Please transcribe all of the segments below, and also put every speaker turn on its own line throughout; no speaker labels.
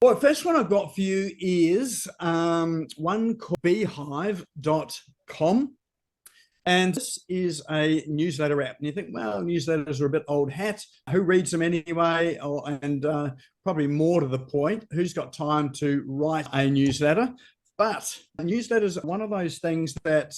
Well, the first one I've got for you is one called beehive.com. And this is a newsletter app. And you think, well, newsletters are a bit old hat. Who reads them anyway? Probably more to the point, who's got time to write a newsletter? But newsletters are one of those things that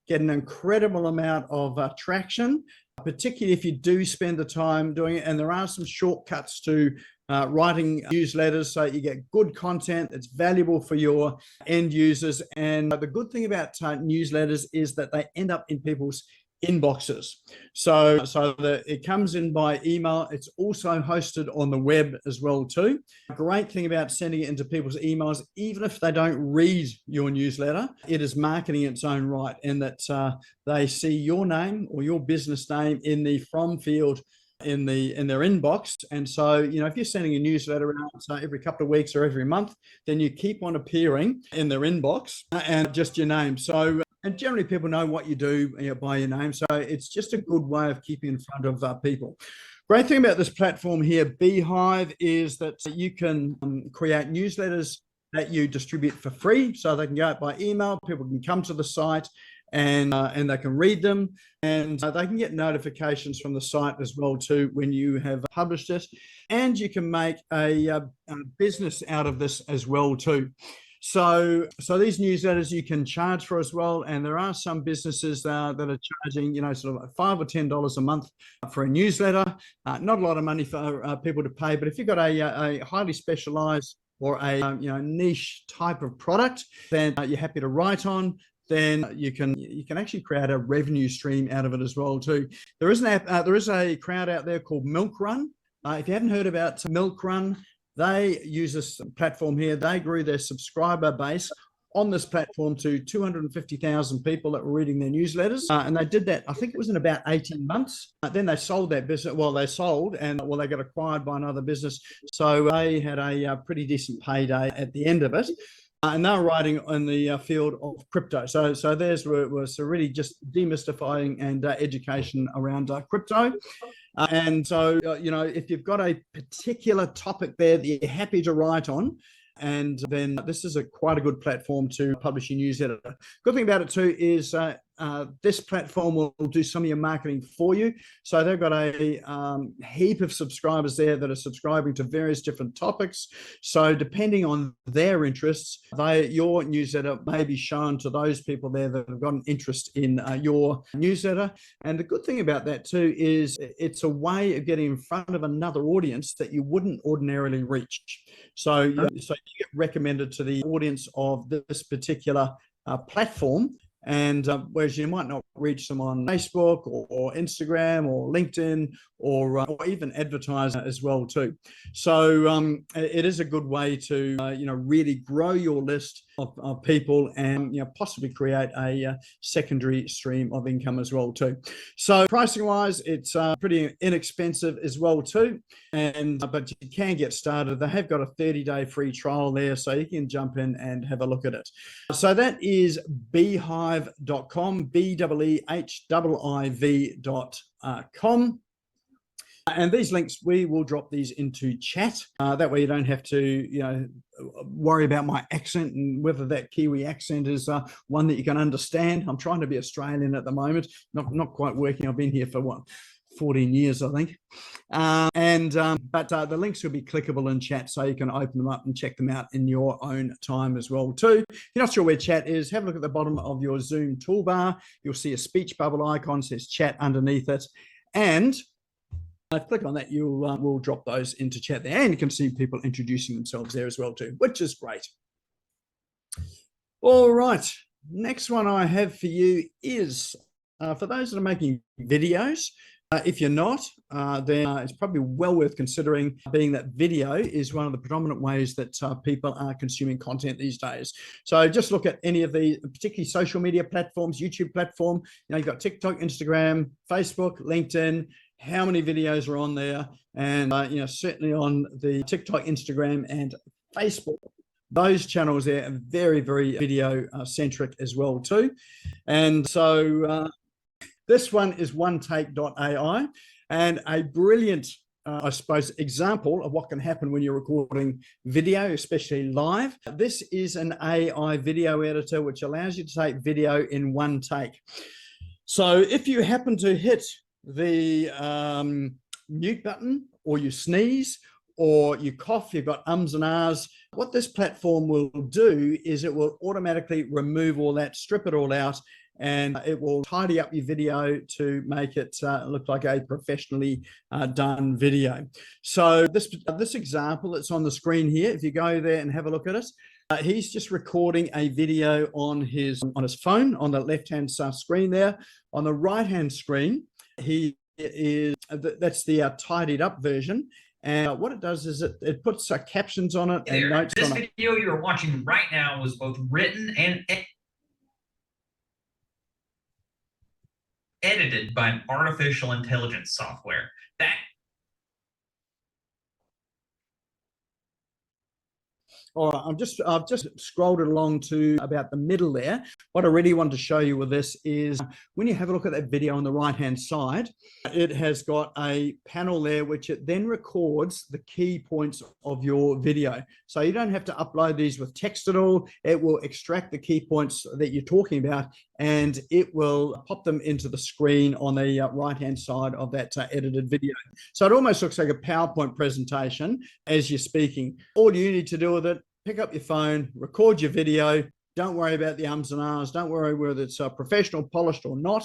get an incredible amount of traction, particularly if you do spend the time doing it. And there are some shortcuts to writing newsletters, so you get good content that's valuable for your end users. And the good thing about newsletters is that they end up in people's inboxes. So it comes in by email. It's also hosted on the web as well too. A great thing about sending it into people's emails, even if they don't read your newsletter, it is marketing in its own right, in that they see your name or your business name in the from field in their inbox. And so, if you're sending a newsletter out every couple of weeks or every month, then you keep on appearing in their inbox and just your name. So, and generally people know what you do by your name. So it's just a good way of keeping in front of people. Great thing about this platform here, Beehive, is that you can create newsletters that you distribute for free. So they can go out by email, people can come to the site and they can read them, and they can get notifications from the site as well too when you have published it. And you can make a business out of this as well too. So these newsletters you can charge for as well, and there are some businesses that are charging, sort of $5 or $10 a month for a newsletter. Not a lot of money for people to pay, but if you've got a highly specialized or a niche type of product, then you're happy to write on, then you can actually create a revenue stream out of it as well too. There is a crowd out there called Milk Run. If you haven't heard about Milk Run, they use this platform here. They grew their subscriber base on this platform to 250,000 people that were reading their newsletters. And they did that, I think it was in about 18 months. Then they sold that business. Well, they sold and they got acquired by another business. So they had a pretty decent payday at the end of it. And they were writing in the field of crypto. So theirs was really just demystifying and education around crypto. And so, if you've got a particular topic there that you're happy to write on, and then this is quite a good platform to publish your newsletter. Good thing about it too is this platform will do some of your marketing for you. So they've got a heap of subscribers there that are subscribing to various different topics. So depending on their interests, your newsletter may be shown to those people there that have got an interest in your newsletter. And the good thing about that too is it's a way of getting in front of another audience that you wouldn't ordinarily reach. So you get recommended to the audience of this particular platform. And whereas you might not reach them on Facebook or Instagram or LinkedIn or even advertise as well too. So it is a good way to really grow your list of people and possibly create a secondary stream of income as well too. So pricing wise, it's pretty inexpensive as well too. But you can get started. They have got a 30-day free trial there, so you can jump in and have a look at it. So that is beehive.com, beehiv.com. And these links, we will drop these into chat. That way you don't have to, worry about my accent and whether that Kiwi accent is one that you can understand. I'm trying to be Australian at the moment, not quite working. I've been here for 14 years, I think. But the links will be clickable in chat, so you can open them up and check them out in your own time as well too. If you're not sure where chat is, have a look at the bottom of your Zoom toolbar. You'll see a speech bubble icon, says chat underneath it. And click on that, we'll drop those into chat there, and you can see people introducing themselves there as well too, which is great. All right, next one I have for you is for those that are making videos. If you're not, then it's probably well worth considering, being that video is one of the predominant ways that people are consuming content these days. So just look at any of the particularly social media platforms, YouTube platform. You've got TikTok, Instagram, Facebook, LinkedIn. How many videos are on there? And certainly on the TikTok, Instagram, and Facebook, those channels there are very, very video centric as well too. And so this one is onetake.ai, and a brilliant I suppose, example of what can happen when you're recording video, especially live. This is an AI video editor, which allows you to take video in one take. So if you happen to hit the mute button, or you sneeze, or you cough, you've got ums and ahs, what this platform will do is it will automatically remove all that, strip it all out, and it will tidy up your video to make it look like a professionally done video. So this example that's on the screen here, if you go there and have a look at it, he's just recording a video on his phone on the left-hand screen there. On the right-hand screen, that's the tidied up version. And what it does is it puts captions on it and notes on it.
This video you're watching right now was both written and edited by an artificial intelligence software.
All right, I've just scrolled it along to about the middle there. What I really want to show you with this is when you have a look at that video on the right-hand side, it has got a panel there which it then records the key points of your video. So you don't have to upload these with text at all. It will extract the key points that you're talking about, and it will pop them into the screen on the right-hand side of that edited video. So it almost looks like a PowerPoint presentation as you're speaking. All you need to do with it, pick up your phone, record your video. Don't worry about the ums and ahs. Don't worry whether it's professional, polished or not.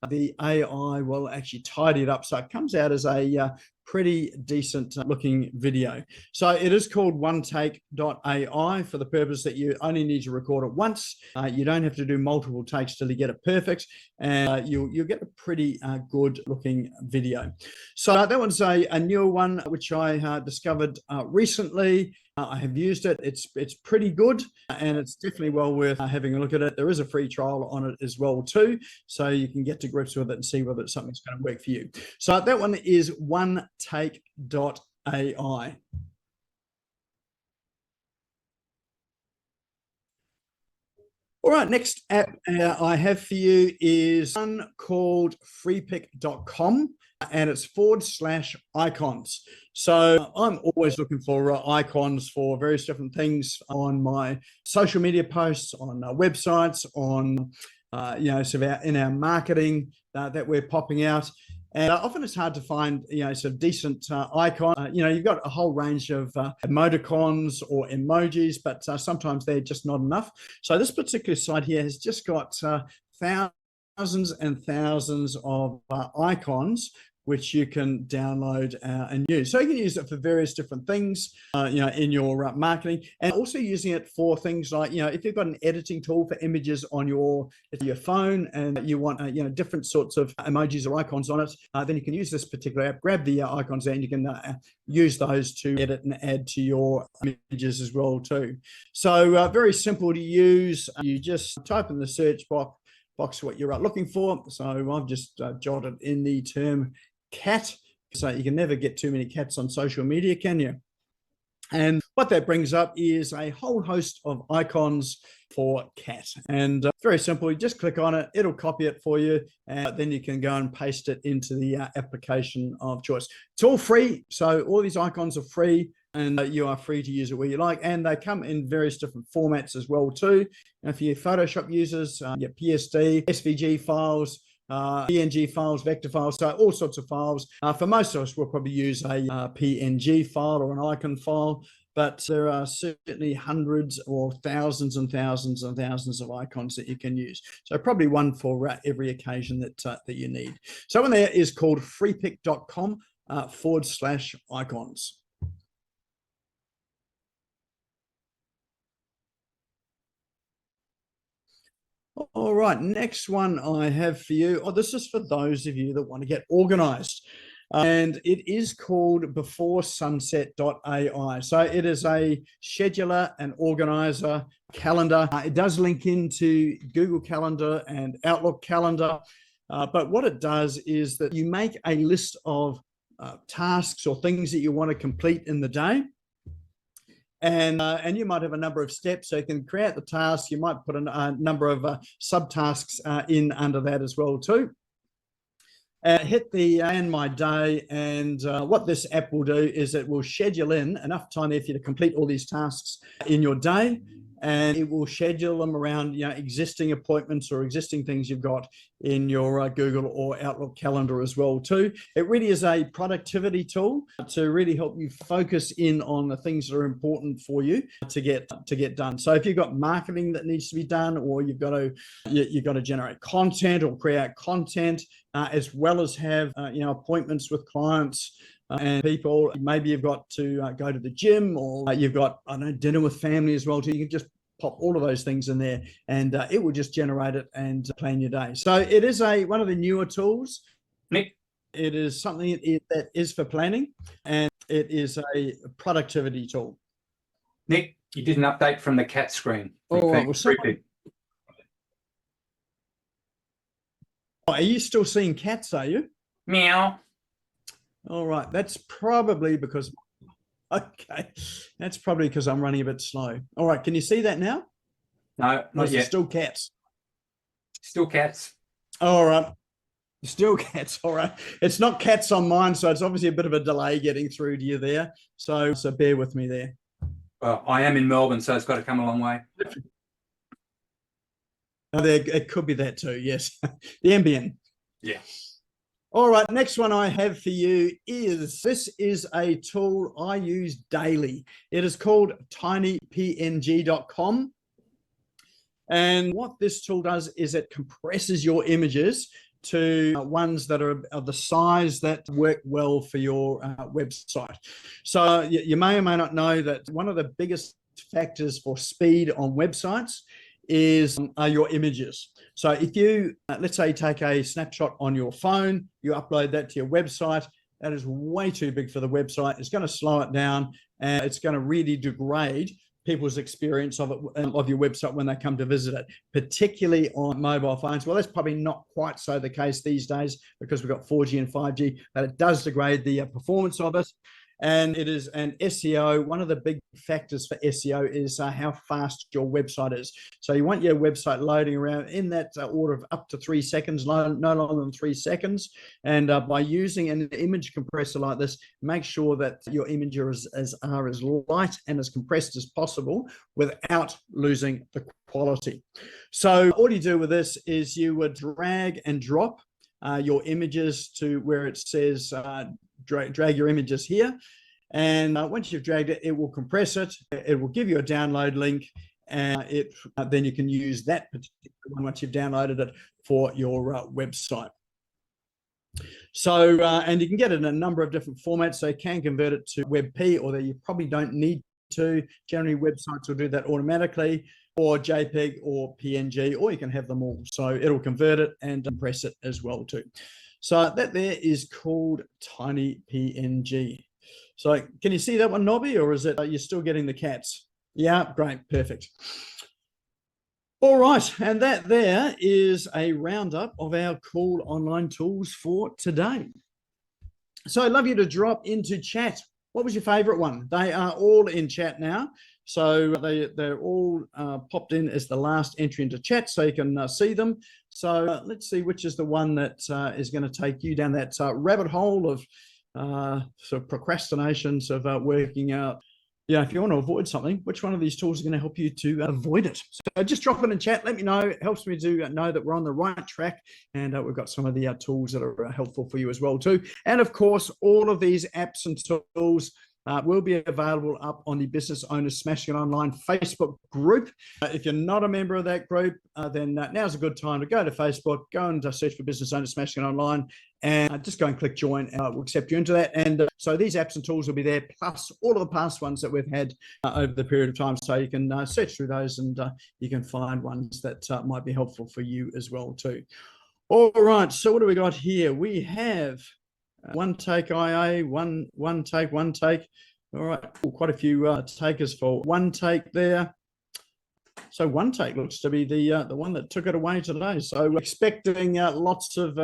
The AI will actually tidy it up so it comes out as a pretty decent looking video. So it is called OneTake.ai for the purpose that you only need to record it once. You don't have to do multiple takes till you get it perfect, and you'll get a pretty good looking video. So that one's a newer one which I discovered recently. I have used it. It's pretty good, and it's definitely well worth having a look at it. There is a free trial on it as well too, so you can get to grips with it and see whether it's something that's going to work for you. So that one is OneTake.ai. All right, next app I have for you is one called freepik.com, and it's /icons. So I'm always looking for icons for various different things on my social media posts, on websites, on sort of in our marketing that we're popping out. And often it's hard to find, sort of decent icon. You've got a whole range of emoticons or emojis, but sometimes they're just not enough. So this particular site here has just got thousands and thousands of icons which you can download and use. So you can use it for various different things, in your marketing, and also using it for things like, if you've got an editing tool for images on your phone and you want, different sorts of emojis or icons on it, then you can use this particular app, grab the icons there, and you can use those to edit and add to your images as well too. So very simple to use. You just type in the search box what you're looking for. So I've just jotted in the term cat. So you can never get too many cats on social media, can you? And what that brings up is a whole host of icons for cat. And very simple, you just click on it, it'll copy it for you, and then you can go and paste it into the application of choice. It's all free, so all these icons are free, and you are free to use it where you like. And they come in various different formats as well too. And for your Photoshop users, your PSD, SVG files, PNG files, vector files, so all sorts of files. For most of us, we'll probably use a PNG file or an icon file, but there are certainly hundreds or thousands and thousands and thousands of icons that you can use. So probably one for every occasion that you need. So one there is called freepik.com /icons. All right, next one I have for you. This is for those of you that want to get organized. And it is called beforesunset.ai. So it is a scheduler and organizer calendar. It does link into Google Calendar and Outlook Calendar. But what it does is that you make a list of tasks or things that you want to complete in the day. And you might have a number of steps, so you can create the task. You might put a number of subtasks in under that as well too. hit the end my day, and what this app will do is it will schedule in enough time there for you to complete all these tasks in your day, and it will schedule them around existing appointments or existing things you've got in your Google or Outlook calendar as well too. It really is a productivity tool to really help you focus in on the things that are important for you to get done. So if you've got marketing that needs to be done, or you've got to generate content or create content, as well as have appointments with clients and people. Maybe you've got to go to the gym, or you've got dinner with family as well too. You can just pop all of those things in there, and it will just generate it and plan your day. So it is one of the newer tools.
Nick,
it is something that is for planning, and it is a productivity tool.
Nick, you did an update from the cat screen.
Oh, are you still seeing cats? Are you?
Meow.
All right, that's probably because. Okay, that's probably because I'm running a bit slow. All right, can you see that now?
No, not yet.
Still cats.
Still cats.
All right, still cats. All right, it's not cats on mine, so it's obviously a bit of a delay getting through to you there. So bear with me there.
Well, I am in Melbourne, so it's got to come a long way.
It could be that too. Yes, the NBN.
Yeah.
All right, next one I have for you is a tool I use daily. It is called tinypng.com. And what this tool does is it compresses your images to ones that are of the size that work well for your website. So you may or may not know that one of the biggest factors for speed on websites is your images. So if you, let's say, take a snapshot on your phone, you upload that to your website, that is way too big for the website. It's going to slow it down, and it's going to really degrade people's experience of your website when they come to visit it, particularly on mobile phones. Well, that's probably not quite so the case these days because we've got 4G and 5G, but it does degrade the performance of it. And it is an SEO. One of the big factors for SEO is how fast your website is. So you want your website loading around in that order of up to 3 seconds, no longer than 3 seconds. And by using an image compressor like this, make sure that your images are as light and as compressed as possible without losing the quality. So all you do with this is you would drag and drop your images to where it says drag your images here, and once you've dragged it, it will compress it. It will give you a download link, and then you can use that particular one once you've downloaded it for your website. So and you can get it in a number of different formats. So you can convert it to WebP, or that you probably don't need to. Generally, websites will do that automatically, or JPEG or PNG, or you can have them all. So it'll convert it and compress it as well too. So that there is called tinypng. So can you see that one, Nobby, or is it you're still getting the cats? Yeah, great, perfect. All right, and that there is a roundup of our cool online tools for today. So I'd love you to drop into chat. What was your favorite one? They are all in chat now. So they're all popped in as the last entry into chat, so you can see them. So let's see which is the one that is going to take you down that rabbit hole of sort of procrastinations of working out. Yeah, if you want to avoid something, which one of these tools is going to help you to avoid it? So just drop it in chat. Let me know. It helps me to know that we're on the right track, and we've got some of the tools that are helpful for you as well too. And of course, all of these apps and tools will be available up on the Business Owners SmashGo Online Facebook group. If you're not a member of that group, then now's a good time to go to Facebook, go and search for Business Owners SmashGo Online, and just go and click join, and we'll accept you into that. And so these apps and tools will be there, plus all of the past ones that we've had over the period of time. So you can search through those, and you can find ones that might be helpful for you as well too. All right, so what do we got here? We have one take IA, one take. All right, quite a few takers for one take there. So one take looks to be the one that took it away today. So we're expecting lots of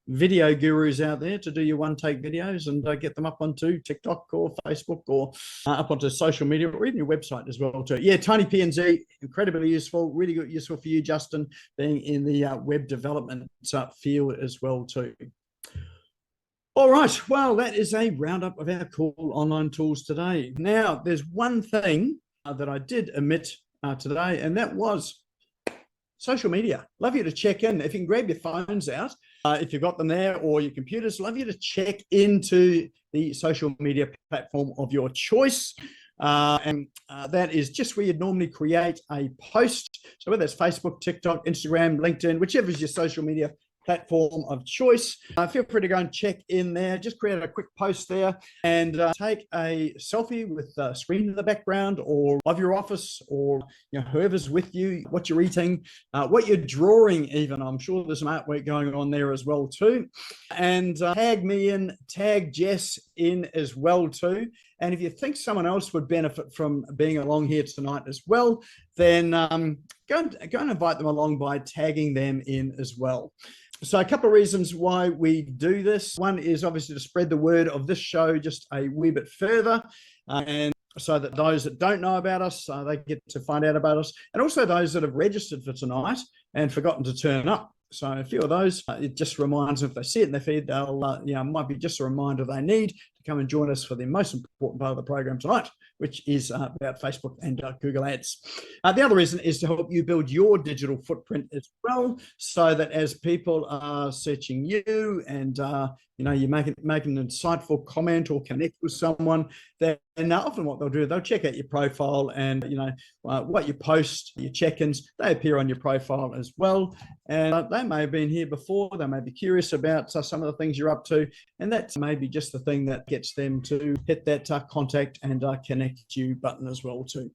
video gurus out there to do your one take videos and get them up onto TikTok or Facebook or up onto social media, or even your website as well too. Yeah, tinypng, incredibly useful, really good, useful for you, Justin, being in the web development field as well too. All right. Well, that is a roundup of our cool online tools today. Now, there's one thing that I did omit today, and that was social media. Love you to check in. If you can grab your phones out, if you've got them there, or your computers, love you to check into the social media platform of your choice. And that is just where you'd normally create a post. So whether it's Facebook, TikTok, Instagram, LinkedIn, whichever is your social media platform of choice, feel free to go and check in there. Just create a quick post there and take a selfie with the screen in the background, or of your office, or whoever's with you, what you're eating, what you're drawing even. I'm sure there's some artwork going on there as well too. And tag me in, tag Jess in as well too. And if you think someone else would benefit from being along here tonight as well, then go and invite them along by tagging them in as well. So a couple of reasons why we do this. One is obviously to spread the word of this show just a wee bit further, and so that those that don't know about us, they get to find out about us, and also those that have registered for tonight and forgotten to turn up. So a few of those, it just reminds them, if they see it in their feed, they'll, might be just a reminder they need to come and join us for the most important part of the program tonight, which is about Facebook and Google Ads. The other reason is to help you build your digital footprint as well, so that as people are searching you and you make an insightful comment or connect with someone, then often what they'll do, they'll check out your profile, and what you post, your check-ins, they appear on your profile as well. And they may have been here before, they may be curious about some of the things you're up to, and that may be just the thing that gets them to hit that contact and connect you button as well too.